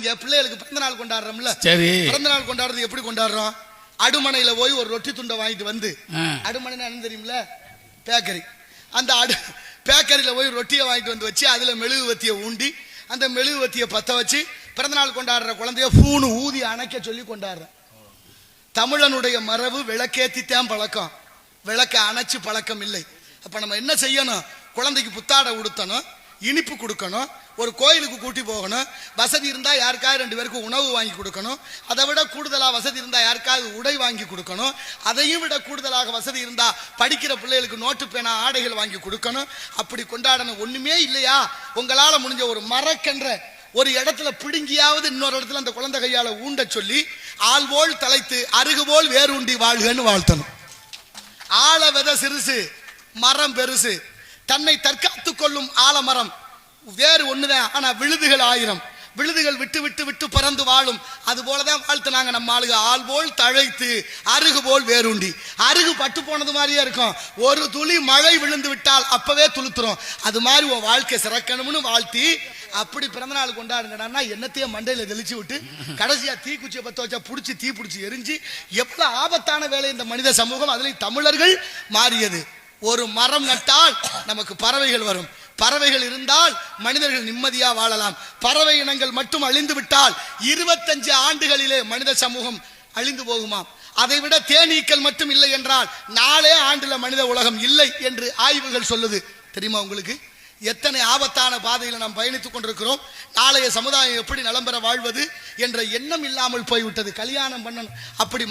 நீங்க பிள்ளைகளுக்கு பிறந்த நாள் கொண்டாடுறோம்ல, சரி, பிறந்த நாள் கொண்டாடுறது எப்படி கொண்டாடுறோம்? அடுமனையில போய் ஒரு ரொட்டி துண்டை வாங்கிட்டு வந்து, அடுமனைன்னு என்ன தெரியுமில்ல, பேக்கரி, அந்த பேக்கரியில போய் ரொட்டியை வாங்கிட்டு வந்து வச்சு அதுல மெழுகுவத்தியை ஊண்டி அந்த மெழுகுவத்தியை பத்த வச்சு பிறந்த நாள் கொண்டாடுற குழந்தைய பூணு ஊதி அணைக்க சொல்லி கொண்டாடுற. தமிழனுடைய மரபு விளக்கேத்தித்தான் பழக்கம், விளக்க அணைச்சு பழக்கம் இல்லை. அப்ப நம்ம என்ன செய்யணும்? குழந்தைக்கு புத்தாடை உடுத்தணும், இனிப்பு கொடுக்கணும், ஒரு கோயிலுக்கு கூட்டி போகணும், வசதி இருந்தா யாருக்காவது 2 பேருக்கு உணவு வாங்கி கொடுக்கணும், அதை விட கூடுதலா வசதி இருந்தா யாருக்காவது உடை வாங்கி கொடுக்கணும், அதையும் விட கூடுதலாக வசதி இருந்தா படிக்கிற பிள்ளைகளுக்கு நோட்டு பேனா ஆடைகள் வாங்கி கொடுக்கணும். அப்படி கொண்டாடணும். ஒண்ணுமே இல்லையா, உங்களால முடிஞ்ச ஒரு மரக்கென்ற ஒரு இடத்துல பிடுங்கியாவது இன்னொரு இடத்துல அந்த குழந்தை கையால ஊண்ட சொல்லி ஆள் போல் தலைத்து அருகு போல் வேரூண்டி வாழ்கன்னு வாழ்த்தணும். ஆழ வித சிறுசு, மரம் பெருசு. தன்னை தற்காத்துக் கொள்ளும் ஆலமரம் வேறு ஒண்ணுதான், ஆனா விழுதுகள் 1000. விழுதுகள் விட்டு விட்டு விட்டு பறந்து வாழும். அது போலதான் வாழ்த்துனாங்க நம்ம ஆளுக. ஆள் போல் தழைத்து அருகு போல் வேறுண்டி. அருகு பட்டு போனது மாதிரியே இருக்கும், ஒரு துளி மழை விழுந்து விட்டால் அப்பவே துளுத்துரும். அது மாதிரி உன் வாழ்க்கை சிறக்கணும்னு வாழ்த்தி அப்படி பிறந்த நாள் கொண்டாடுங்கடான்னா என்னத்தையும் மண்டையில தெளிச்சு விட்டு கடைசியா தீக்குச்சியை பத்த வச்சா புடிச்சு தீ பிடிச்சி எரிஞ்சு எவ்வளவு ஆபத்தான வேலை இந்த மனித சமூகம், அதுல தமிழர்கள் மாறியது. ஒரு மரம் நட்டால் நமக்கு பறவைகள் வரும், பறவைகள் இருந்தால் மனிதர்கள் நிம்மதியா வாழலாம். பறவை இனங்கள் மட்டும் அழிந்து விட்டால் 25 ஆண்டுகளிலே மனித சமூகம் அழிந்து போகுமாம். அதை விட தேனீக்கள் மட்டும் இல்லை என்றால் 4 ஆண்டுல மனித உலகம் இல்லை என்று ஆய்வுகள் சொல்லுது. தெரியுமா உங்களுக்கு? எத்தனை ஆபத்தான பாதையில் நாம் பயணித்துக் கொண்டிருக்கிறோம். நாளைய சமுதாயம் எப்படி நலம் பெற வாழ்வது என்ற எண்ணம் இல்லாமல் போய்விட்டது. கல்யாணம் பண்ணணும், அப்படி